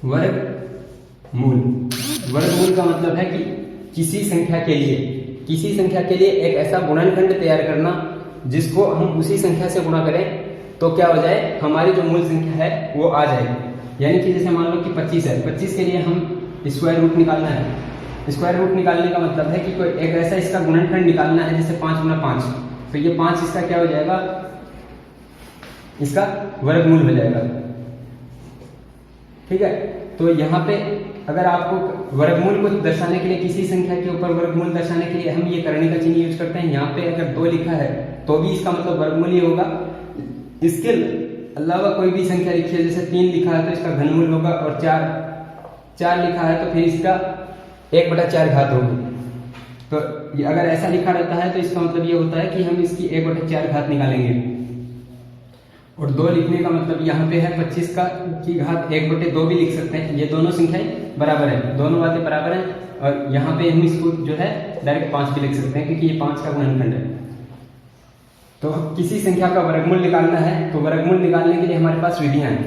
वर्गमूल। वर्गमूल का मतलब है कि किसी संख्या के लिए एक ऐसा गुणनखंड तैयार करना जिसको हम उसी संख्या से गुणा करें तो क्या हो जाए, हमारी जो मूल संख्या है वो आ जाएगी। यानी कि जैसे मान लो कि 25 है, 25 के लिए हम स्क्वायर रूट निकालना है। स्क्वायर रूट निकालने का मतलब है कि कोई एक ऐसा इसका गुणनखंड निकालना है, जैसे 5 गुना 5, तो ये 5 इसका क्या हो जाएगा, इसका वर्गमूल हो जाएगा। ठीक है, तो यहाँ पे अगर आपको वर्गमूल को दर्शाने के लिए, किसी संख्या के ऊपर वर्गमूल दर्शाने के लिए हम ये करने का चिन्ह यूज करते हैं। यहाँ पे अगर 2 लिखा है तो भी इसका मतलब वर्गमूल ही होगा। इसके अलावा कोई भी संख्या लिखी है, जैसे 3 लिखा है तो इसका घनमूल होगा, और 4 लिखा है तो फिर इसका 1/4 घात होगी। तो अगर ऐसा लिखा रहता है तो इसका मतलब ये होता है कि हम इसकी 1/4 घात निकालेंगे। और 2 लिखने का मतलब यहाँ पे है 25 की घात 1/2 भी लिख सकते हैं। ये दोनों संख्याएं बराबर है, दोनों बातें बराबर हैं। और यहाँ पे हम इसको जो है डायरेक्ट 5 भी लिख सकते हैं, क्योंकि ये 5 का गुणनखंड है। तो किसी संख्या का वर्गमूल निकालना है तो वर्गमूल निकालने के लिए हमारे पास विधियां हैं।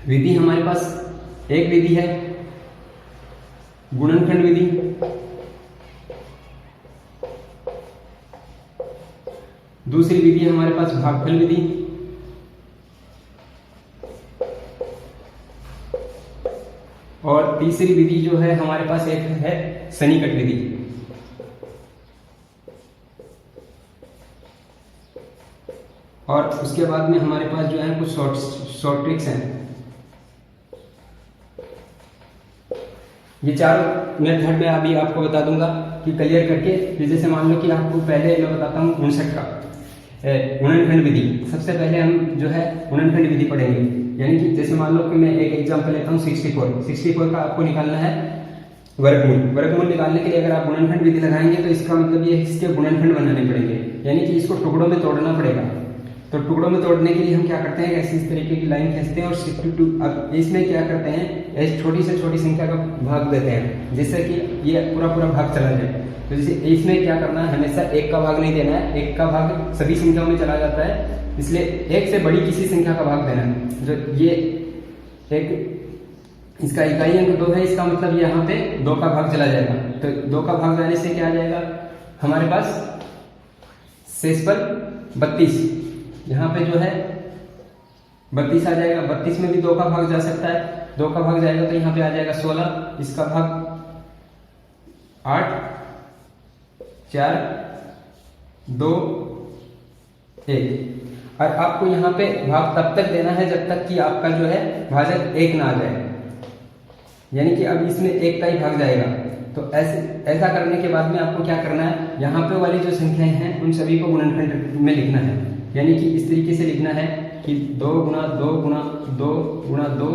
विधि हमारे पास एक विधि है गुणनखंड विधि, दूसरी विधि है हमारे पास भागफल विधि, और तीसरी विधि जो है हमारे पास एक है सन्निकट विधि। और उसके बाद में हमारे पास जो है कुछ शॉर्ट ट्रिक्स हैं। ये चारों मेथड में अभी आपको बता दूंगा कि क्लियर करके। जैसे मान लो कि आपको पहले मैं बताता हूँ 59 का गुणनखंड विधि। सबसे पहले हम जो है गुणनखंड विधि पढ़ेंगे। यानी कि जैसे मान लो कि मैं एक एग्जांपल लेता हूँ 64 का आपको निकालना है वर्गमूल। वर्गमूल निकालने के लिए अगर आप गुणनखंड विधि लगाएंगे तो इसका मतलब ये इसके गुणनखंड बनाने पड़ेंगे, यानी कि इसको टुकड़ों में तोड़ना पड़ेगा। तो टुकड़ों में तोड़ने के लिए हम क्या करते हैं, ऐसी इस तरीके की लाइन खींचते हैं और 62। अब इसमें क्या करते हैं, ऐसी छोटी से छोटी संख्या का भाग देते हैं जिससे कि ये पूरा भाग चला जाए। तो जैसे इसमें क्या करना है, हमेशा 1 का भाग नहीं देना है, 1 का भाग सभी संख्याओं में चला जाता है, इसलिए 1 से बड़ी किसी संख्या का भाग देना है। जो ये एक इसका इकाई अंक 2 है, इसका मतलब यहाँ पे 2 का भाग चला जाएगा। तो 2 का भाग जाने से क्या आ जाएगा हमारे पास, शेषफल 32। यहाँ पे जो है 32 आ जाएगा। 32 में भी 2 का भाग जा सकता है, 2 का भाग जाएगा तो यहाँ पे आ जाएगा 16, इसका भाग 8, 4, 2, 1। और आपको यहाँ पे भाग तब तक देना है जब तक कि आपका जो है भाजक 1 ना आ जाए, यानी कि अब इसमें 1 का ही भाग जाएगा। तो ऐसा करने के बाद में आपको क्या करना है, यहाँ पे वाली जो संख्याएं हैं उन सभी को गुणनखंड में लिखना है। यानी कि इस तरीके से लिखना है कि 2 गुणा 2 गुणा 2 गुणा 2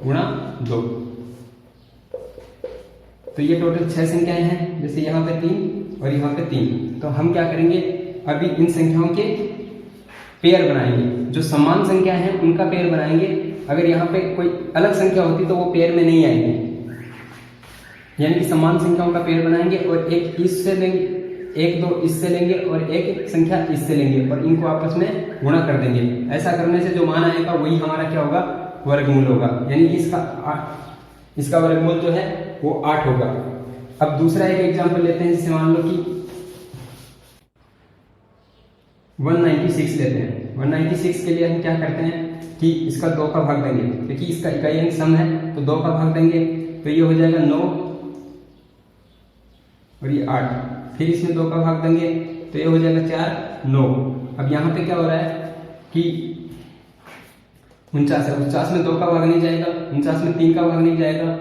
गुणा 2। तो ये टोटल 6 संख्याएं हैं, जैसे यहाँ पे 3 और यहाँ पे 3। तो हम क्या करेंगे, अभी इन संख्याओं के पेयर बनाएंगे। जो समान संख्या है उनका पेयर बनाएंगे। अगर यहाँ पे कोई अलग संख्या होती तो वो पेयर में नहीं आएगी, यानी कि समान संख्याओं का पेयर बनाएंगे और एक इससे लेंगे, 1 2 इससे लेंगे और एक संख्या इससे लेंगे और इनको आपस में गुणा कर देंगे। ऐसा करने से जो मान आएगा वही हमारा क्या होगा, वर्गमूल होगा। यानी कि इसका वर्गमूल जो है वो 8 होगा। अब दूसरा एक एग्जांपल लेते हैं, जैसे मान लो कि 196 लेते हैं। 196 के लिए हम क्या करते हैं कि इसका 2 का भाग देंगे, क्योंकि इसका इकाई अंक सम है तो 2 का भाग देंगे तो ये हो जाएगा 9 और ये 8। फिर इसमें 2 का भाग देंगे तो ये हो जाएगा 4, 9। अब यहाँ पे क्या हो रहा है कि 49 है, 49 में 2 का भाग नहीं जाएगा, 49 में 3 का भाग नहीं जाएगा,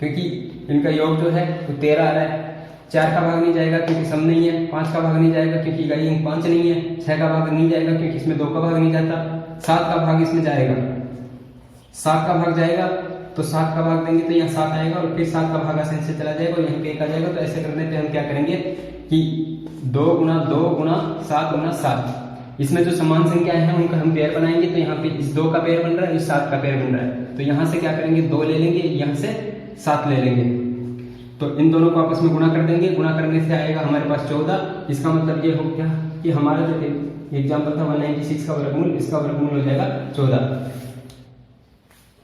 क्योंकि इनका योग जो है वो 13 आ रहा है। 4 का भाग नहीं जाएगा क्योंकि सम नहीं है, 5 का भाग नहीं जाएगा क्योंकि इकाई अंक 5 नहीं है, 6 का भाग नहीं जाएगा क्योंकि इसमें 2 का भाग नहीं जाता, 7 का भाग इसमें जाएगा, 7 का भाग जाएगा तो 7 का भाग देंगे तो यहाँ 7 आएगा और फिर 7 का भाग आसानी से चला जाएगा और यहाँ पे 1 आ जाएगा। तो ऐसे करने पे हम क्या करेंगे कि 2 गुना 2 गुना 7 गुना 7, इसमें जो समान संख्याएं हैं उनका हम पेयर बनाएंगे। तो यहाँ पे इस 2 का पेयर बन रहा है, इस 7 का पेयर बन रहा है, तो यहाँ से क्या करेंगे 2 ले लेंगे, यहाँ से 7 ले लेंगे, तो इन दोनों को आपस में गुणा कर देंगे। गुणा करने से आएगा हमारे पास 14। इसका मतलब ये हो गया कि हमारा जो एग्जाम्पल था 196 का वर्गमूल, इसका वर्गमूल हो जाएगा 14।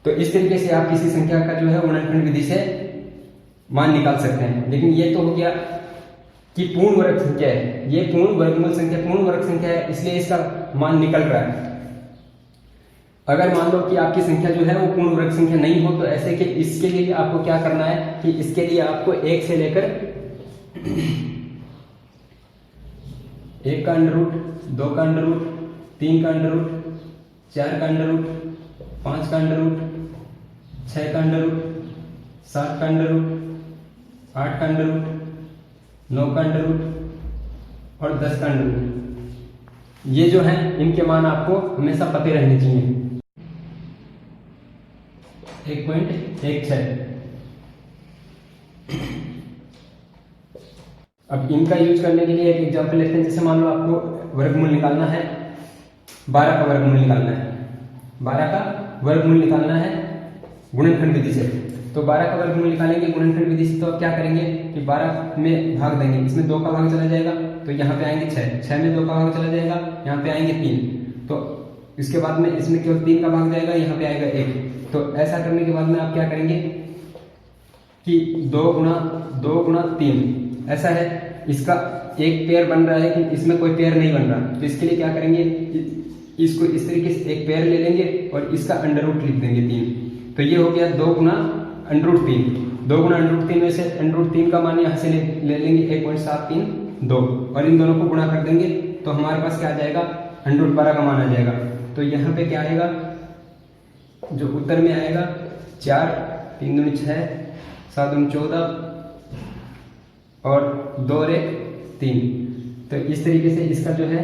तो इस तरीके से आप किसी संख्या का जो है गुणनखंड विधि से मान निकाल सकते हैं। लेकिन ये तो हो गया कि पूर्ण वर्ग संख्या है, ये पूर्ण वर्गमूल संख्या पूर्ण वर्ग संख्या है, इसलिए इसका मान निकल रहा है। अगर मान लो कि आपकी संख्या जो है वो पूर्ण वर्ग संख्या नहीं हो, तो ऐसे के इसके लिए आपको क्या करना है कि इसके लिए आपको 1 से लेकर 1 का अंडर रूट, 2 का अंडर रूट, 3 का अंडर रूट, 4 का अंडर रूट, 5 का अंडर रूट, 6 का अंडर रूट, 7 का अंडर रूट, 8 का अंडर रूट, 9 का अंडर रूट और 10 का अंडर रूट, ये जो है इनके मान आपको हमेशा पते रहने चाहिए। 1.16। अब इनका यूज करने के लिए एक एग्जांपल लेते हैं। जैसे मान लो आपको वर्गमूल निकालना है, 12 का वर्गमूल निकालना है, 12 का वर्गमूल निकालना है गुणनखंड विधि से। तो 12 का वर्गमूल निकालेंगे गुणनखंड विधि से, तो आप क्या करेंगे कि 12 में भाग देंगे, इसमें 2 का भाग चला जाएगा तो यहाँ पे आएंगे 6, 6 में 2 का भाग चला जाएगा, यहाँ पे आएंगे 3, तो इसके बाद में इसमें केवल 3 का भाग जाएगा, यहाँ पे आएगा 1। तो ऐसा करने के बाद में आप क्या करेंगे कि 2 गुणा 3 ऐसा है, इसका एक पेयर बन रहा है कि इसमें कोई पेयर नहीं बन रहा, तो इसके लिए क्या करेंगे, इसको इस तरीके से एक पेयर ले लेंगे और इसका अंडर रूट लिख देंगे 3। तो ये हो गया 2 गुणा अंडर रूट 3। 2 गुणा अंडर रूट 3 में से अंडर रूट 3 का मान यहाँ से ले लेंगे 1.732 और इन दोनों को गुणा कर देंगे, तो हमारे पास क्या आ जाएगा, अंडर रूट 12 का मान आ जाएगा। तो यहाँ पे क्या आएगा, जो उत्तर में आएगा 4, 3 दूनी 6, 7 दूनी 14 और 2 और 1 3। तो इस तरीके से इसका जो है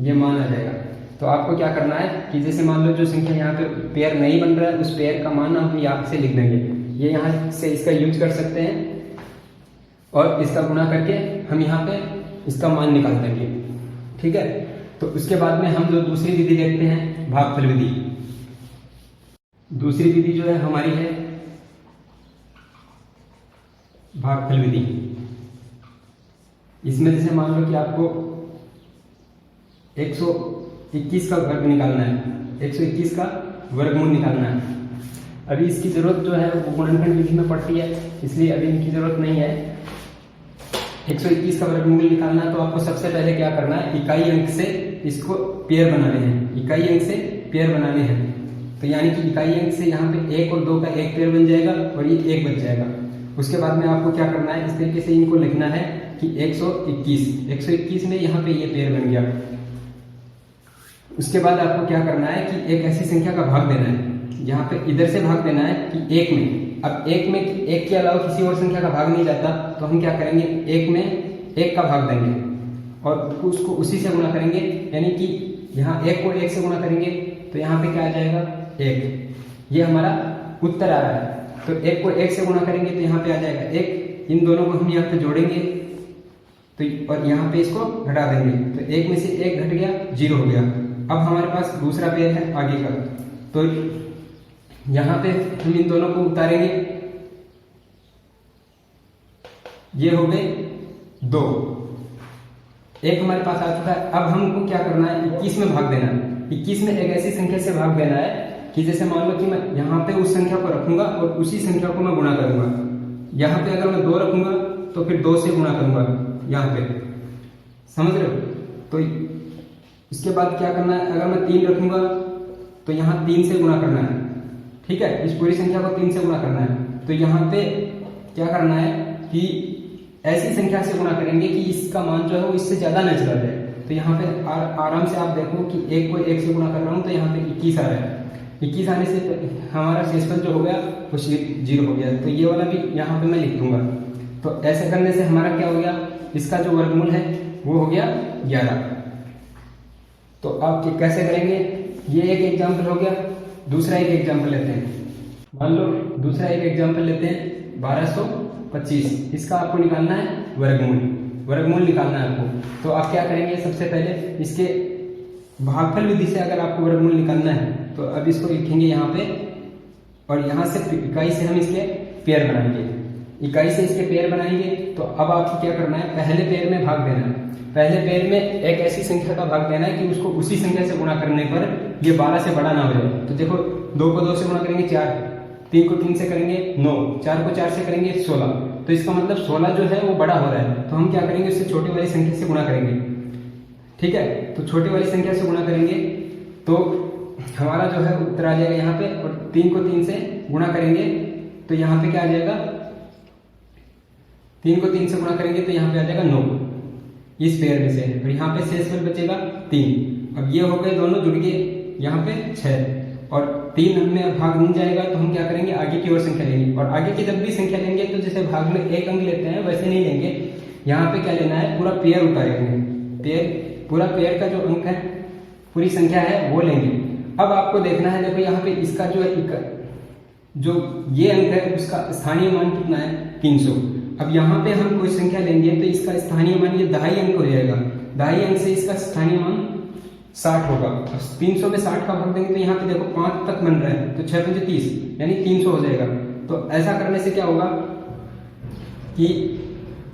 ये मान आ जाएगा। तो आपको क्या करना है कि जैसे मान लो जो संख्या यहाँ पे पेयर नहीं बन रहा है, उस पेयर का मान हम यहाँ से लिख देंगे, ये यहाँ से इसका यूज कर सकते हैं और इसका गुणा करके हम यहाँ पे इसका मान निकाल देंगे। ठीक है, तो उसके बाद में हम जो दूसरी विधि देखते हैं, भागफल विधि। दूसरी विधि जो है हमारी है भागफल विधि। इसमें जैसे मान लो कि आपको 121 का वर्ग निकालना है, 121 का वर्गमूल निकालना है। अभी इसकी जरूरत जो है वो गुणनखंड विधि में पड़ती है, इसलिए अभी इनकी जरूरत नहीं है। 121 का वर्गमूल निकालना है तो आपको सबसे पहले क्या करना है, इकाई अंक से इसको पेयर बनाने हैं, इकाई अंक से पेयर बनाने हैं। तो यानी कि इकाई अंक से यहाँ पे 1 और 2 का एक पेयर बन जाएगा और ये 1 बच जाएगा। उसके बाद में आपको क्या करना है, इस तरीके से इनको लिखना है कि 121 में यहाँ पे ये पेयर बन गया। उसके बाद आपको क्या करना है कि एक ऐसी संख्या का भाग देना है, यहाँ पे इधर से भाग देना है कि 1 में। अब 1 में 1 के अलावा किसी और संख्या का भाग नहीं जाता, तो हम क्या करेंगे, 1 में 1 का भाग देंगे और उसको उसी से गुणा करेंगे। यानी कि यहाँ 1 को 1 से गुणा करेंगे तो यहाँ पे क्या आ जाएगा, 1। ये हमारा उत्तर आ रहा है। तो 1 को 1 से गुणा करेंगे तो यहाँ पे आ जाएगा 1। इन दोनों को हम यहाँ पे जोड़ेंगे तो और यहाँ पे इसको घटा देंगे, तो 1 में से 1 घट गया, 0 हो गया। अब हमारे पास दूसरा पेयर है आगे का, तो यहाँ पे हम इन दोनों को उतारेंगे, ये हो गए 2। 1 हमारे पास आ चुका है। अब हमको क्या करना है, 21 में भाग देना है। 21 में एक ऐसी संख्या से भाग देना है कि जैसे मान लो कि मैं यहाँ पे उस संख्या को रखूंगा और उसी संख्या को मैं गुणा करूंगा। यहाँ पे अगर मैं 2 रखूंगा तो फिर 2 से गुणा करूंगा यहाँ पे, समझ रहे हो। तो इसके बाद क्या करना है, अगर मैं 3 रखूंगा तो यहाँ 3 से गुणा करना है। ठीक है, इस पूरी संख्या को 3 से गुणा करना है। तो यहाँ पे क्या करना है कि ऐसी संख्या से गुणा करेंगे कि इसका मान जो है वो इससे ज्यादा न चला जाए। तो यहाँ पे आराम से आप देखो कि 1 को 1 से गुणा कर रहा हूँ तो यहाँ पे 21 आ रहा है। 21 आने से हमारा शेषफल जो हो गया वो 0 हो गया। तो ये वाला भी यहाँ पे मैं लिख दूंगा। तो ऐसे करने से हमारा क्या हो गया, इसका जो वर्गमूल है वो हो गया 11। तो आप कैसे करेंगे, ये एक एग्जाम्पल हो गया। दूसरा एक एग्जाम्पल लेते हैं, मान लो दूसरा एक एग्जाम्पल लेते हैं 1225। इसका आपको निकालना है वर्गमूल निकालना है आपको। तो आप क्या करेंगे, सबसे पहले इसके भागफल विधि से अगर आपको वर्गमूल निकालना है तो अब इसको लिखेंगे यहाँ पे और यहाँ से इकाई से हम इसके पेयर बनाएंगे। इकाई से इसके पेयर बनाएंगे तो अब आपको क्या करना है, पहले पेयर में भाग देना है। पहले पेयर में एक ऐसी संख्या का भाग देना है कि उसको उसी संख्या से गुणा करने पर ये 12 से बड़ा ना हो जाए। तो देखो 2 को 2 से गुणा करेंगे 4, 3 को 3 से करेंगे 9, 4 को 4 से करेंगे 16। तो इसका मतलब 16 जो है वो बड़ा हो रहा है, तो हम क्या करेंगे, उससे छोटी वाली संख्या से गुणा करेंगे। ठीक है, तो छोटी वाली संख्या से गुणा करेंगे तो हमारा जो है उत्तर आ जाएगा यहाँ पे, और 3 को 3 से गुणा करेंगे तो यहाँ पे क्या आ जाएगा, 3 को 3 से गुणा करेंगे तो यहाँ पे आ जाएगा 9 इस पेयर में से, और यहाँ पे शेषफल बचेगा 3। अब ये हो गए दोनों जुड़ गए, यहाँ पे 6 और 3 में भाग नहीं जाएगा तो हम क्या करेंगे, आगे की ओर संख्या लेंगे। और आगे की जब भी संख्या लेंगे तो जैसे भाग में एक अंक लेते हैं वैसे नहीं लेंगे, यहाँ पे क्या लेना है, पूरा पेयर उतारेंगे, पेयर, पूरा पेयर का जो अंक है, पूरी संख्या है वो लेंगे। अब आपको देखना है, देखो यहाँ पे इसका जो ये अंक है उसका स्थानीय मान कितना है, 300। अब यहाँ पे हम कोई संख्या लेंगे तो इसका स्थानीय मान ये 2.5 अंक हो जाएगा, 2.5 अंक से इसका स्थानीय मान 60 होगा। 300 में 60 का भाग देंगे तो यहाँ पे देखो 5 तक बन रहा है, तो 6 5 30 यानी 300 हो जाएगा। तो ऐसा करने से क्या होगा कि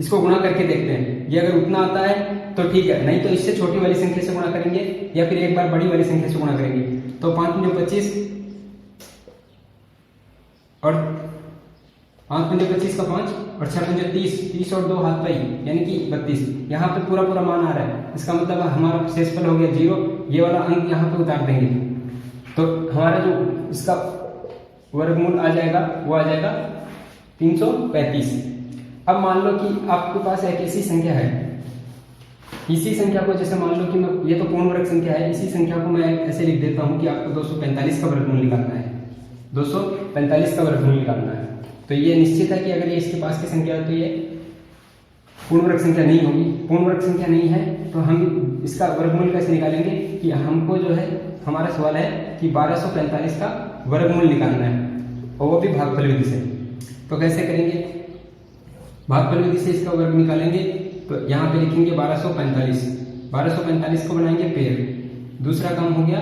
इसको गुणा करके देखते हैं, ये अगर उतना आता है तो ठीक है, नहीं तो इससे छोटी वाली संख्या से गुणा करेंगे या फिर एक बार बड़ी वाली संख्या से गुणा करेंगे। तो 5 पंजे 25 और 5 पंजे 25 का 5 और 6 पंजे 30, 30 और 2 हाथ पाई यानी कि 32। यहाँ पे पूरा पूरा मान आ रहा है, इसका मतलब हमारा शेषफल हो गया 0, ये वाला अंक यहाँ पे उतार देंगे तो हमारा जो इसका वर्गमूल आ जाएगा वो आ जाएगा 335। अब मान लो कि आपके पास एक ऐसी संख्या है, इसी संख्या को जैसे मान लो कि मैं, ये तो पूर्ण वर्ग संख्या है, इसी संख्या को मैं ऐसे लिख देता हूं कि आपको 245 का वर्गमूल निकालना है, 245 का वर्गमूल निकालना है। तो ये निश्चित है कि अगर ये इसके पास की संख्या है तो ये पूर्ण वर्ग संख्या नहीं होगी। पूर्ण वर्ग संख्या नहीं है तो हम इसका वर्गमूल कैसे निकालेंगे कि हमको जो है, हमारा सवाल है कि 1245 का वर्गमूल निकालना है और वो भी भागफल विधि से। तो कैसे करेंगे, भागफल विधि से इसका वर्ग निकालेंगे तो यहाँ पे लिखेंगे 1245, 1245 को बनाएंगे पेयर। दूसरा काम हो गया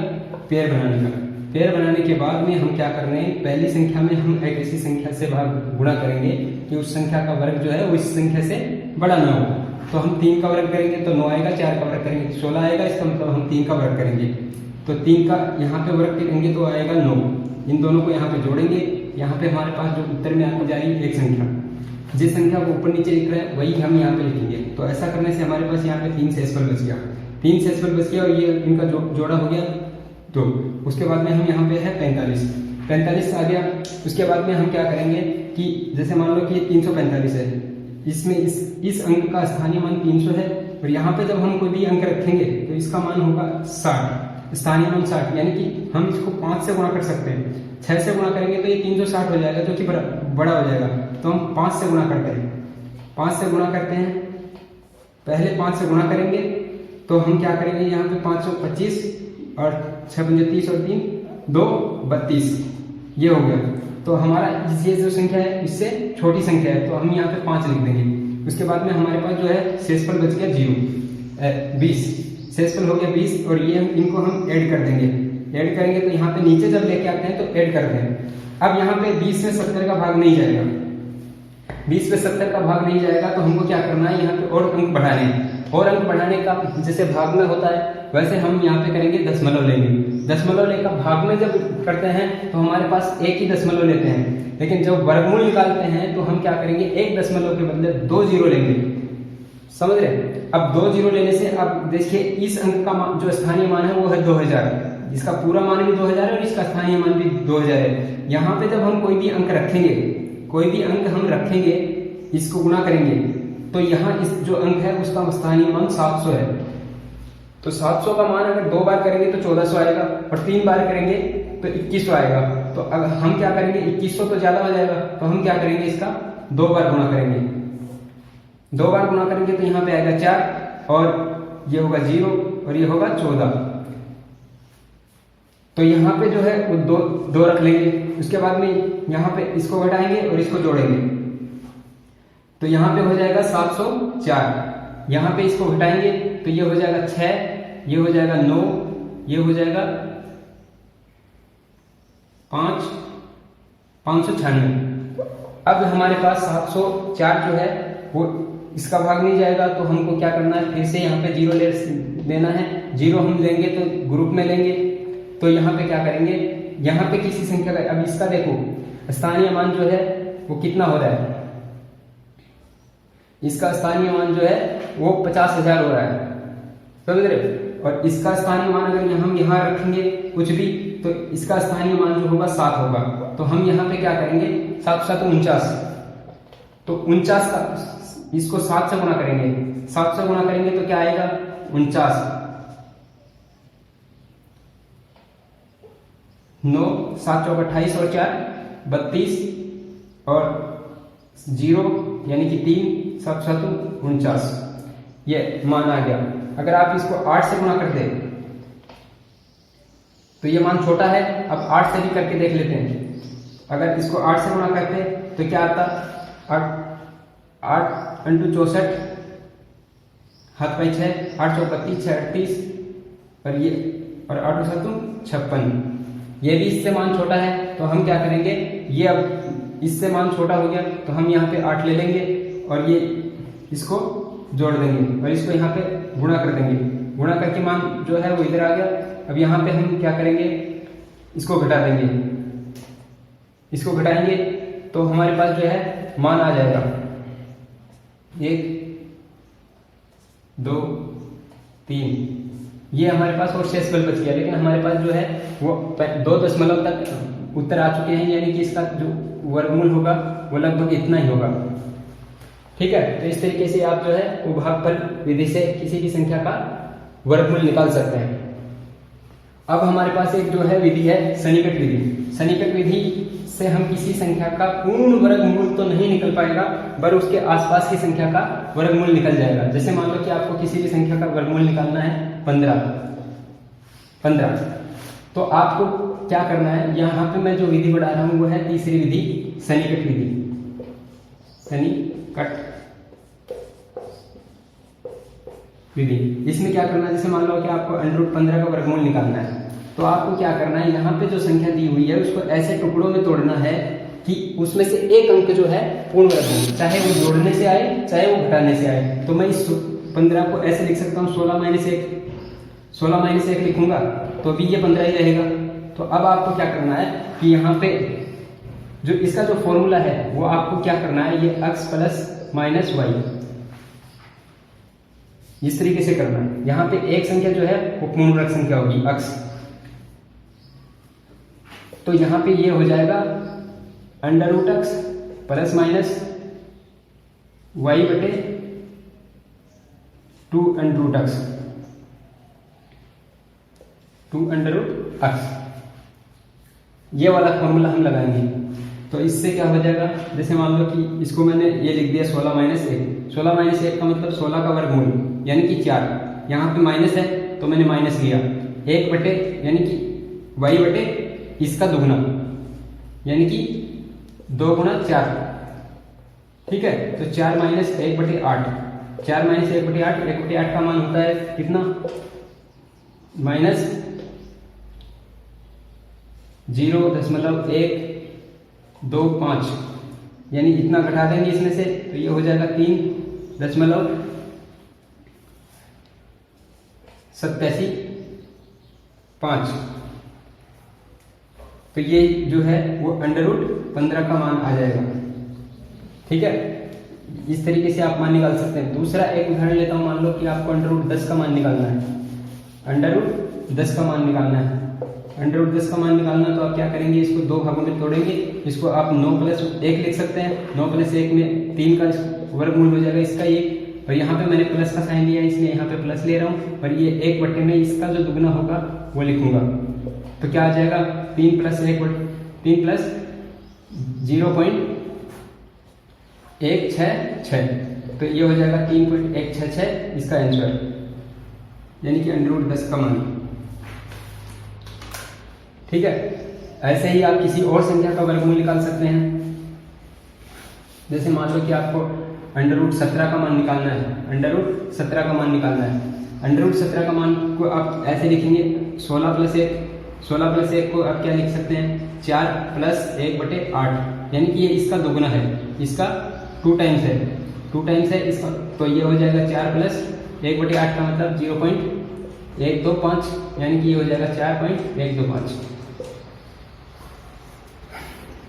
पेयर बनाने का। पेयर बनाने के बाद में हम क्या कर रहे हैं, पहली संख्या में हम एक ऐसी संख्या से भाग गुणा करेंगे कि उस संख्या का वर्ग जो है वो इस संख्या से बड़ा ना हो। तो हम 3 का वर्ग करेंगे तो 9 आएगा, 4 का वर्ग करेंगे तो 16 आएगा, इसका मतलब हम 3 का वर्ग करेंगे तो 3 का यहाँ पे वर्ग करेंगे तो आएगा 9। इन दोनों को यहाँ पे जोड़ेंगे, यहाँ पे हमारे पास जो उत्तर में आती जा रही है एक संख्या, जिस संख्या को ऊपर नीचे लिख रहे हैं वही हम यहाँ पे लिखेंगे। तो ऐसा करने से हमारे पास यहाँ पे 3 शेषफल बच गया, 3 शेषफल बच गया और ये इनका जोड़ा हो गया। तो उसके बाद में हम यहाँ पे है 45 आ गया। उसके बाद में हम क्या करेंगे कि जैसे मान लो कि ये 345 है, इसमें इस अंक का स्थानीय मान 300 है और यहाँ पे जब हम कोई भी अंक रखेंगे तो इसका मान होगा 60, स्थानीय मान 60, यानी कि हम इसको 5 से गुणा कर सकते हैं। 6 से गुणा करेंगे तो ये 360 हो जाएगा जो कि बड़ा हो जाएगा, तो हम 5 से गुणा करते हैं। 5 से गुणा करते हैं, पहले 5 से गुणा करेंगे तो हम क्या करेंगे, यहाँ पे 525 और 6 पंजे 30 और 3 2 32 ये हो गया। तो हमारा ये जो संख्या है इससे छोटी संख्या है तो हम यहाँ पे 5 लिख देंगे। उसके बाद में हमारे पास जो है शेषफल बच गया 20, शेषफल हो गया 20 और ये इनको हम ऐड कर देंगे। ऐड करेंगे तो यहाँ पे नीचे जब लेके आते हैं तो ऐड करते हैं। अब यहाँ पे 20 में 70 का भाग नहीं जाएगा, 20 में 70 का भाग नहीं जाएगा तो हमको क्या करना है, यहाँ पे और अंक बढ़ाने हैं। और अंक बढ़ाने का जैसे भाग में होता है वैसे हम यहाँ पे करेंगे दशमलव लेंगे। दशमलव लेकर भाग में जब करते हैं तो हमारे पास एक ही दशमलव लेते हैं, लेकिन जब वर्गमूल निकालते हैं तो हम क्या करेंगे, एक दशमलव के बदले 2 जीरो लेंगे। समझ रहे? अब 2 जीरो लेने से अब देखिए इस अंक का जो स्थानीय मान है वो है 2000, इसका पूरा मान भी 2000 है और इसका स्थानीय मान भी 2000 है। यहाँ पे जब हम कोई भी अंक रखेंगे, कोई भी अंक हम रखेंगे, इसको गुणा करेंगे तो यहाँ इस जो अंक है उसका स्थानीय मान 700 है। तो 700 का मान अगर 2 बार करेंगे तो 1400 आएगा और 3 बार करेंगे तो 2100 आएगा। तो अगर हम क्या करेंगे, 2100 तो ज्यादा हो जाएगा तो हम क्या करेंगे, इसका 2 बार गुणा करेंगे। 2 बार गुणा करेंगे तो यहाँ पे आएगा 4 और ये होगा 0 और ये होगा 14। तो यहाँ पे जो है वो दो रख लेंगे। उसके बाद में यहाँ पे इसको घटाएंगे और इसको जोड़ेंगे तो यहाँ पे हो जाएगा 704। यहाँ पे इसको घटाएंगे तो ये हो जाएगा 6, ये हो जाएगा 9, ये हो जाएगा 596। अब हमारे पास 704 जो है वो इसका भाग नहीं जाएगा तो हमको क्या करना है, फिर से यहाँ पे 0 लेना है। 0 हम लेंगे तो ग्रुप में लेंगे तो यहाँ पे क्या करेंगे, यहाँ पे किसी संख्या का, अब इसका देखो स्थानीय मान जो है वो कितना हो रहा है, इसका स्थानीय मान जो है वो 50,000 हो रहा है, समझ रहे हो। और इसका स्थानीय मान अगर हम यहाँ रखेंगे कुछ भी, तो इसका स्थानीय मान जो होगा 7 होगा। तो हम यहाँ पे क्या करेंगे, 7 7 49, तो 49 का इसको 7 से गुणा करेंगे, 7 से गुणा करेंगे तो क्या आएगा 49, 9 7 चौक 28 और 4 32 और 0 यानी कि 3 7 7 49, ये मान आ गया। अगर आप इसको 8 से गुणा कर दे तो ये मान छोटा है। अब 8 से भी करके देख लेते हैं। अगर इसको 8 से गुणा करते तो क्या आता, 8 × 64 हाथ पाई 6, 8 चौक 32 6 38 और ये और 8 7 56, ये भी इससे मान छोटा है। तो हम क्या करेंगे, ये अब इससे मान छोटा हो गया तो हम यहाँ पे 8 ले लेंगे और ये इसको जोड़ देंगे और इसको यहाँ पे गुणा कर देंगे। गुणा करके मान जो है वो इधर आ गया। अब यहाँ पे हम क्या करेंगे, इसको घटा देंगे, इसको घटाएंगे तो हमारे पास जो है मान आ जाएगा 1 2 3, ये हमारे पास और शेष बच गया। लेकिन हमारे पास जो है वो 2 दशमलव तक उत्तर आ चुके हैं, यानी कि इसका जो वर्गमूल होगा वो लगभग इतना ही होगा। ठीक है, तो इस तरीके से आप जो है वो भागफल विधि से किसी भी संख्या का वर्गमूल निकाल सकते हैं। अब हमारे पास एक जो है विधि है सन्निकट विधि। सन्निकट विधि से हम किसी संख्या का पूर्ण वर्गमूल तो नहीं निकल पाएगा, पर उसके आसपास की संख्या का वर्गमूल निकल जाएगा। जैसे मान लो कि आपको किसी भी संख्या का वर्गमूल निकालना है 15, तो आपको क्या करना है, यहाँ पे मैं जो विधि बढ़ा रहा हूँ वो है तीसरी विधि, सन्निकट विधि। सन्निकट विधि, इसमें क्या करना है, जैसे मान लो कि आपको √15 का वर्गमूल निकालना है, तो आपको क्या करना है, यहाँ पे जो संख्या दी हुई है उसको ऐसे टुकड़ों में तोड़ना है कि उसमें से एक अंक जो है पूर्ण वर्गमूल, चाहे वो जोड़ने से आए चाहे वो घटाने से आए। तो मैं इस 15 को ऐसे लिख सकता हूँ 16 - 1 लिखूंगा तो भी ये 15 ही रहेगा। तो अब आपको क्या करना है कि यहाँ पे जो इसका जो फॉर्मूला है वो आपको क्या करना है, ये x + -y इस तरीके से करना है। यहाँ पे एक संख्या जो है वो पूर्ण वर्ग संख्या होगी x, तो यहाँ पे ये हो जाएगा √x ± y बटे 2√x, 2√x, ये वाला फॉर्मूला हम लगाएंगे। तो इससे क्या हो जाएगा, जैसे मान लो कि इसको मैंने ये लिख दिया 16 - 1, 16 - 1 का मतलब 16 का वर्गमूल यानी कि 4, यहाँ पे माइनस है तो मैंने माइनस लिया, 1 बटे यानी कि y बटे इसका दुगना यानी कि 2 × 4, ठीक है। तो 4 - 1 बटे 8, 4 - 1 बटे 8, 1 बटे 8 का मान होता है कितना, -0.125, यानी इतना घटा देंगे इसमें से तो ये हो जाएगा 3.8785। तो ये जो है वो √15 का मान आ जाएगा, ठीक है। इस तरीके से आप मान निकाल सकते हैं। दूसरा एक उदाहरण लेता हूं, मान लो कि आपको √10 का मान निकालना है, √10 का मान निकालना है। √10 का मान निकालना तो आप क्या करेंगे, इसको 2 भागों में तोड़ेंगे, इसको आप 9 + 1 लिख सकते हैं। 9 + 1 में 3 का वर्गमूल हो जाएगा इसका 1, और यहाँ पे मैंने प्लस का साइन लिया है इसलिए यहाँ पे प्लस ले रहा हूँ, और ये 1 बटे में इसका जो दुगना होगा वो लिखूंगा। तो क्या आ जाएगा 3 + 0.166, तो ये हो जाएगा 3.166 इसका आंसर, यानी कि √10 का मान, ठीक है। ऐसे ही आप किसी और संख्या का वर्गमूल निकाल सकते हैं। जैसे मान लो कि आपको √17 का मान निकालना है, √17 का मान निकालना है। √17 का मान को आप ऐसे लिखेंगे 16 + 1, 16 + 1 को आप क्या लिख सकते हैं, 4 + 1 बटे 8, यानी कि ये इसका दोगुना है, इसका 2 टाइम्स है, 2 टाइम्स है इसका, तो ये हो जाएगा 4 + 1 बटे 8 का मतलब 0.125, यानी कि ये हो जाएगा 4.125।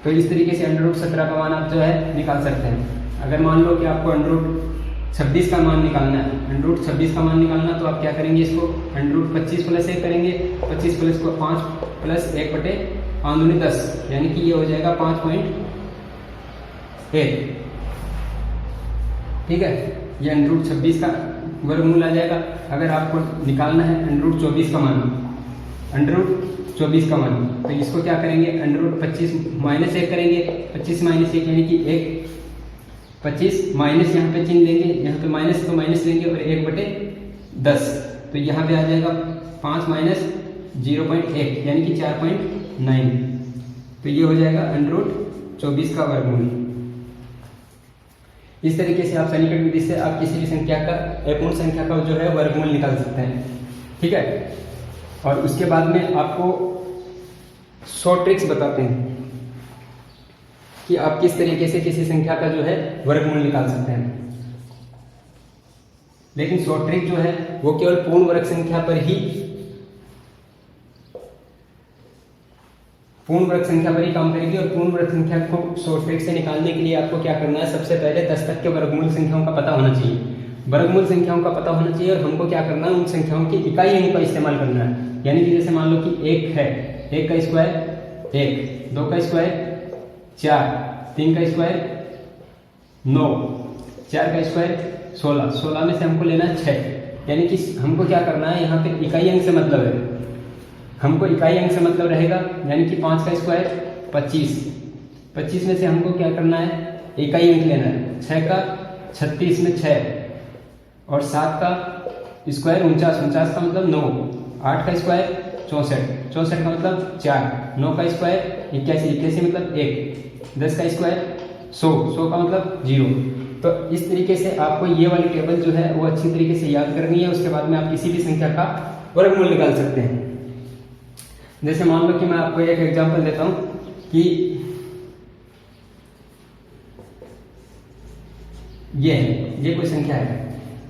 तो इस तरीके से √17 का मान आप जो है निकाल सकते हैं। अगर मान लो कि आपको √26 का मान निकालना है, √26 का मान निकालना, तो आप क्या करेंगे, इसको √25 प्लस 1 करेंगे, 25 प्लस 5 प्लस 1/5 यानी कि ये हो जाएगा 5.1। ठीक है, ये √26 का वर्गमूल आ जाएगा। अगर आपको निकालना है √24 का मान, √24 का मान, तो इसको क्या करेंगे, √25 माइनस 1 करेंगे, 25 माइनस 1 यानी कि 1, 25 माइनस यहाँ पे चिन्ह लेंगे, यहाँ पे माइनस तो माइनस लेंगे और 1/10, तो यहाँ पे आ जाएगा 5 माइनस 0.1 यानी कि 4.9। तो ये हो जाएगा √24 का वर्गमूल। इस तरीके से आप सन्निकट विधि से आप किसी भी संख्या का, अपूर्ण संख्या का जो है वर्गमूल निकाल सकते हैं। ठीक है, और उसके बाद में आपको 100 ट्रिक्स बताते हैं कि आप किस तरीके से किसी संख्या का जो है वर्गमूल निकाल सकते हैं। लेकिन 100 ट्रिक जो है वो केवल पूर्ण वर्ग संख्या पर ही, पूर्ण वर्ग संख्या पर ही काम करेगी। और पूर्ण वर्ग संख्या को 100 ट्रिक से निकालने के लिए आपको क्या करना है, सबसे पहले 10 तक के वर्गमूल संख्याओं का पता होना चाहिए, वर्गमूल संख्याओं का पता होना चाहिए। और हमको क्या करना है, उन संख्याओं की इकाई अंक का इस्तेमाल करना है। यानी कि जैसे मान लो कि 1 है, 1 का स्क्वायर 1, 2 का स्क्वायर 4, 3 का स्क्वायर 9, 4 का स्क्वायर 16, 16 में से हमको लेना है 6। यानी कि हमको क्या करना है, यहाँ पे इकाई अंक से मतलब है, हमको इकाई अंक से मतलब रहेगा। यानी कि 5 का स्क्वायर 25, 25 में से हमको क्या करना है, इकाई अंक लेना है। 6 का 36 में 6, और 7 का स्क्वायर 49, 49 का मतलब 9, 8 का स्क्वायर 64, 64 का मतलब 4, 9 का स्क्वायर 81, 81 मतलब 1, 10 का स्क्वायर 100, 100 का मतलब 0। तो इस तरीके से आपको ये वाली टेबल जो है वो अच्छी तरीके से याद करनी है। उसके बाद में आप किसी भी संख्या का वर्गमूल निकाल सकते हैं। जैसे मान लो कि मैं आपको एक एग्जांपल देता हूं कि ये कोई संख्या है,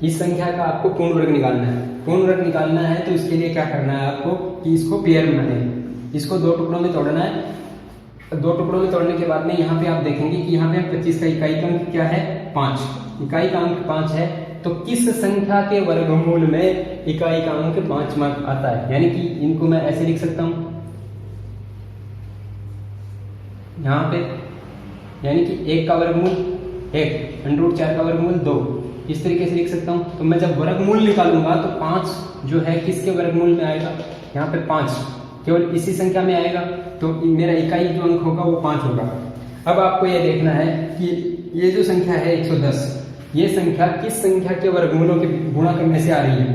इस संख्या का आपको पूर्ण वर्ग निकालना है। पूर्ण वर्ग निकालना है तो इसके लिए क्या करना है आपको, कि इसको पेयर में बनाना है, इसको 2 टुकड़ों में तोड़ना है। 2 टुकड़ों में तोड़ने के बाद में यहाँ पे आप देखेंगे कि यहाँ पे 25 का इकाई का अंक क्या है, 5, इकाई का अंक 5 है। तो किस संख्या के वर्गमूल में इकाई का अंक 5 आता है, यानी कि इनको मैं ऐसे लिख सकता हूं यहाँ पे, यानी कि 1 का वर्गमूल 1, √4 का वर्गमूल 2, इस तरीके से लिख सकता हूं। तो मैं जब वर्गमूल निकालूंगा तो 5 जो है किसके वर्गमूल में आएगा, यहाँ पे 5 केवल इसी संख्या में आएगा, तो मेरा इकाई जो अंक होगा वो 5 होगा। अब आपको यह देखना है कि ये जो संख्या है 110, ये संख्या किस संख्या के वर्गमूलों के गुणा करने से आ रही है,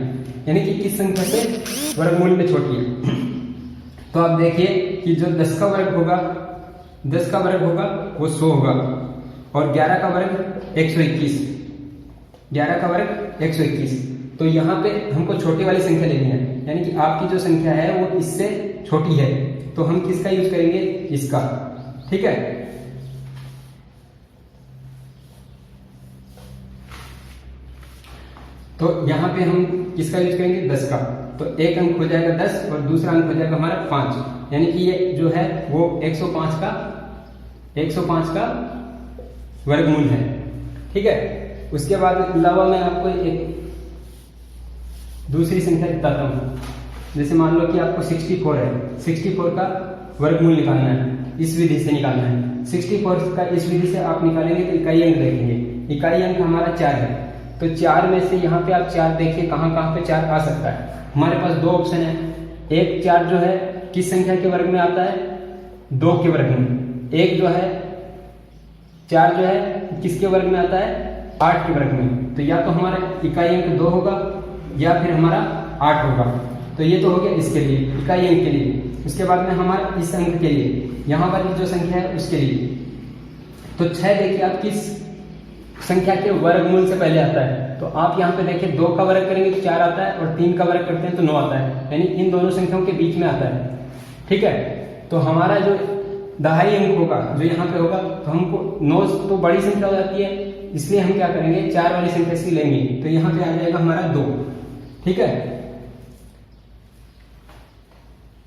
यानी कि किस संख्या से वर्गमूल में छोटी है। तो आप देखिए कि जो 10 का वर्ग होगा, 10 का वर्ग होगा वो 100 होगा, और 11 का वर्ग 121, 11 का वर्ग 121। तो यहाँ पे हमको छोटी वाली संख्या लेनी है, यानी कि आपकी जो संख्या है वो इससे छोटी है, तो हम किसका यूज करेंगे, इसका। ठीक है, तो यहाँ पे हम किसका यूज करेंगे, 10 का। तो एक अंक हो जाएगा 10 और दूसरा अंक हो जाएगा हमारा 5, यानी कि ये जो है वो 105 का वर्गमूल है। ठीक है, उसके बाद अलावा मैं आपको एक दूसरी संख्या बताता हूँ। जैसे मान लो कि आपको 64 है, 64 का वर्गमूल निकालना है, इस विधि से निकालना है। 64 का इस विधि से आप निकालेंगे तो इकाई अंक देखेंगे, इकाई अंक हमारा 4 है। तो 4 में से यहाँ पे आप 4 देखिए कहाँ कहाँ पे 4 आ सकता है। हमारे पास 2 ऑप्शन है, एक 4 जो है किस संख्या के वर्ग में आता है, 2 के वर्ग में। एक जो है 4 जो है किसके वर्ग में आता है, 8 के वर्ग में। तो या तो हमारा इकाई अंक 2 होगा या फिर हमारा 8 होगा। तो ये तो हो गया इसके लिए, इकाई अंक के लिए। उसके बाद में हमारा इस अंक के लिए, यहाँ वाली जो संख्या है उसके लिए। तो 6 देखिए आप किस संख्या के वर्गमूल से पहले आता है। तो आप यहाँ पे देखिए 2 का वर्ग करेंगे तो 4 आता है, और 3 का वर्ग करते हैं तो 9 आता है, यानी इन दोनों संख्याओं के बीच में आता है। ठीक है, तो हमारा जो दहाई अंक होगा जो यहाँ पे होगा, तो हमको 9 तो बड़ी संख्या हो जाती है, इसलिए हम क्या करेंगे 4 वाली संख्या से लेंगे। तो यहाँ पे आ जाएगा हमारा 2। ठीक है,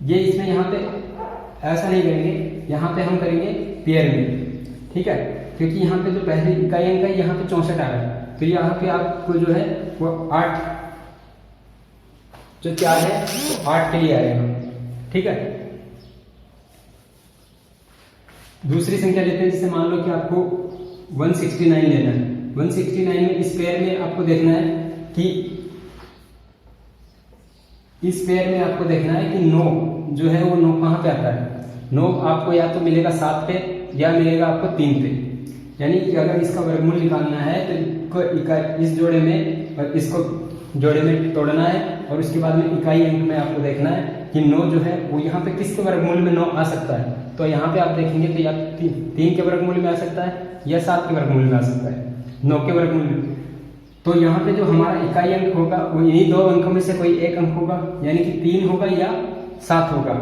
ये इसमें यहाँ पे ऐसा नहीं करेंगे, यहाँ पे हम करेंगे पेयर में, ठीक है, क्योंकि यहाँ पे जो पहले इकाई अंक है यहाँ पे 64 आ रहा है, तो यहाँ पे आपको जो है वो 8 जो 4 है तो 8 के लिए आएगा, ठीक है। दूसरी संख्या लेते हैं, जैसे मान लो कि आपको 169 लेना है। 169 में इस पेयर में आपको देखना है कि इस पेयर में आपको देखना है कि 9 जो है वो 9 कहाँ पे आता है। 9 आपको या तो मिलेगा 7 पे या मिलेगा आपको 3 पे, यानी कि अगर इसका वर्गमूल निकालना है तो इस जोड़े में और इसको जोड़े में तोड़ना है और उसके बाद में इकाई अंक में आपको देखना है कि 9 जो है वो यहाँ पे किसके वर्गमूल में 9 आ सकता है। तो यहाँ पे आप देखेंगे तो या 3 के वर्गमूल में आ सकता है या 7 के वर्गमूल में आ सकता है, 9 के वर्गमूल में। तो यहाँ पे जो हमारा इकाई अंक होगा वो इन्हीं 2 अंकों में से कोई एक अंक होगा, यानी कि 3 होगा या 7 होगा,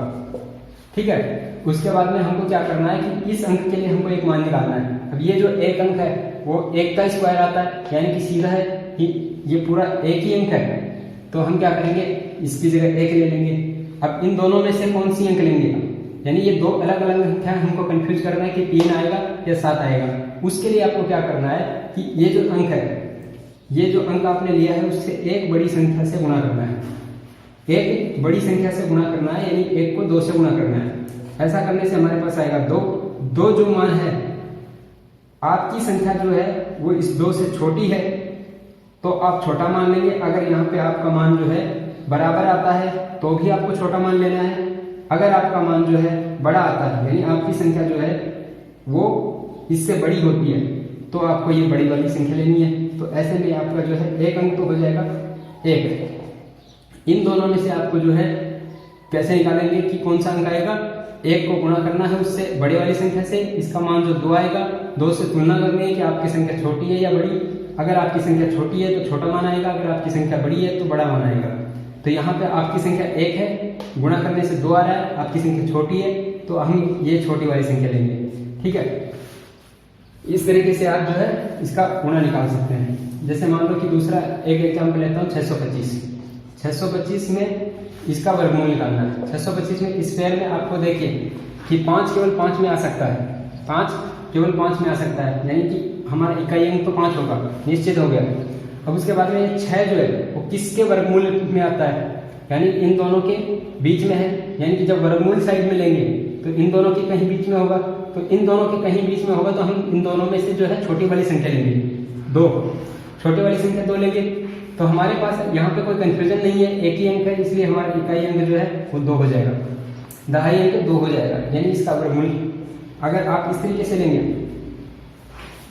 ठीक है। उसके बाद में हमको क्या करना है कि इस अंक के लिए हमको एक मान निकालना है। अब ये जो एक अंक है वो 1 का स्क्वायर आता है, यानी कि सीधा है कि ये पूरा एक ही अंक है, तो हम क्या करेंगे इसकी जगह 1 ले लेंगे। अब इन दोनों में से कौन सी अंक लेंगे, यानी ये 2 अलग अलग अंक हैं, हमको कंफ्यूज करना है कि 3 आएगा या 7 आएगा। उसके लिए आपको क्या करना है कि ये जो अंक है, ये जो अंक आपने लिया है उससे एक बड़ी संख्या से गुणा करना है, एक बड़ी संख्या से गुणा करना है, यानी 1 को 2 से गुणा करना है। ऐसा करने से हमारे पास आएगा 2। 2 जो मान है, आपकी संख्या जो है वो इस 2 से छोटी है तो आप छोटा मान लेंगे। अगर यहाँ पे आपका मान जो है बराबर आता है तो भी आपको छोटा मान लेना है। अगर आपका मान जो है बड़ा आता है, यानी आपकी संख्या जो है वो इससे बड़ी होती है, तो आपको ये बड़ी वाली संख्या लेनी है। तो ऐसे में आपका जो है एक अंक तो हो जाएगा 1। इन दोनों में से आपको जो है कैसे निकालेंगे कि कौन सा अंक आएगा, 1 को गुणा करना है उससे बड़ी वाली संख्या से, इसका मान जो 2 आएगा 2 से तुलना करनी है कि आपकी संख्या छोटी है या बड़ी। अगर आपकी संख्या छोटी है तो छोटा मान आएगा, अगर आपकी संख्या बड़ी है तो बड़ा मान आएगा। तो यहाँ पे आपकी संख्या 1 है, गुणा करने से 2 आ रहा है, आपकी संख्या छोटी है तो हम ये छोटी वाली संख्या लेंगे, ठीक है। इस तरीके से आप जो है इसका गुणा निकाल सकते हैं। जैसे मान लो कि दूसरा एक एग्जाम्पल लेता हूँ 625। 625 में इसका वर्गमूल निकालना है। 625 में इस पेयर में आपको देखिए कि 5 केवल 5 में आ सकता है, 5 केवल 5 में आ सकता है, यानी कि हमारा इकाई अंक तो 5 होगा, निश्चित हो गया। अब उसके बाद में 6 जो है वो किसके वर्गमूल में आता है, यानी इन दोनों के बीच में है, यानी कि जब वर्गमूल साइड में लेंगे तो इन दोनों के कहीं बीच में होगा, तो इन दोनों के कहीं बीच में होगा तो हम इन दोनों में से जो है छोटी वाली संख्या लेंगे 2, छोटी वाली संख्या 2 लेंगे। तो हमारे पास यहाँ पे कोई कंफ्यूजन नहीं है, एक ही अंक है, इसलिए हमारा इकाई अंक जो है वो 2 हो जाएगा, दहाई अंक 2 हो जाएगा, यानी इसका वर्गमूल। अगर आप इस तरीके से लेंगे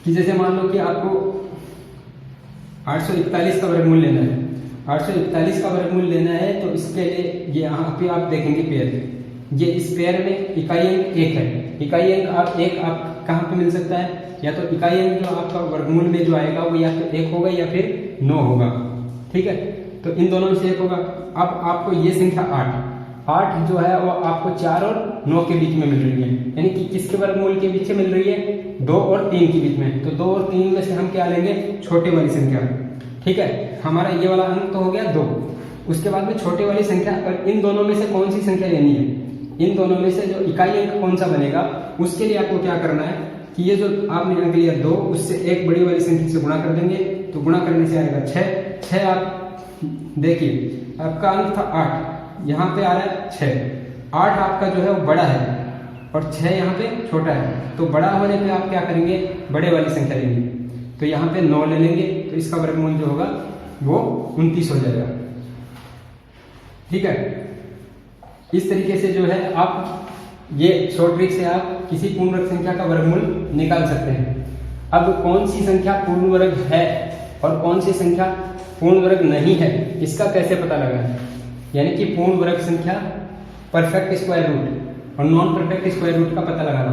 कि जैसे मान लो कि आपको 841 का वर्गमूल लेना है, 841 का वर्गमूल लेना है, तो इसके लिए ये यहाँ पे आप देखेंगे पेयर, ये इस पेयर में इकाई अंक 1 है। इकाई अंक आप कहाँ पे मिल सकता है, या तो इकाई अंक जो आपका वर्गमूल में जो आएगा वो या तो 1 होगा या फिर 9 होगा, ठीक है। तो इन दोनों में से 1 होगा। अब आपको ये संख्या 8 जो है वो आपको 4 और 9 के बीच में मिल रही है, यानी कि किसके वर्गमूल के बीच में मिल रही है, 2 और 3 के बीच में। तो 2 और 3 में से हम क्या लेंगे, छोटे वाली संख्या, ठीक है। हमारा ये वाला अंक तो हो गया 2। उसके बाद में छोटे वाली संख्या, और इन दोनों में से कौन सी संख्या लेनी है, इन दोनों में से जो इकाई अंक कौन सा बनेगा, उसके लिए आपको क्या करना है कि ये जो आपने अंक लिया 2, उससे एक बड़ी वाली संख्या से गुणा कर देंगे, तो गुणा करने से आएगा 6। आप देखिए आपका अंक था 8, यहाँ पे आ रहा है 6। 8 आपका जो है वो बड़ा है और 6 यहाँ पे छोटा है, तो बड़ा होने पे आप क्या करेंगे, बड़े वाली संख्या लेंगे। तो यहाँ पे 9 ले लेंगे, तो इसका वर्गमूल जो होगा वो 29 हो जाएगा, ठीक है। इस तरीके से जो है आप ये शॉर्ट ट्रिक से आप किसी पूर्ण वर्ग संख्या का वर्गमूल निकाल सकते हैं। अब कौन सी संख्या पूर्ण वर्ग है और कौन सी संख्या पूर्ण वर्ग नहीं है, इसका कैसे पता लगाएं, यानी कि पूर्ण वर्ग संख्या, परफेक्ट स्क्वायर रूट और नॉन परफेक्ट स्क्वायर रूट का पता लगाना।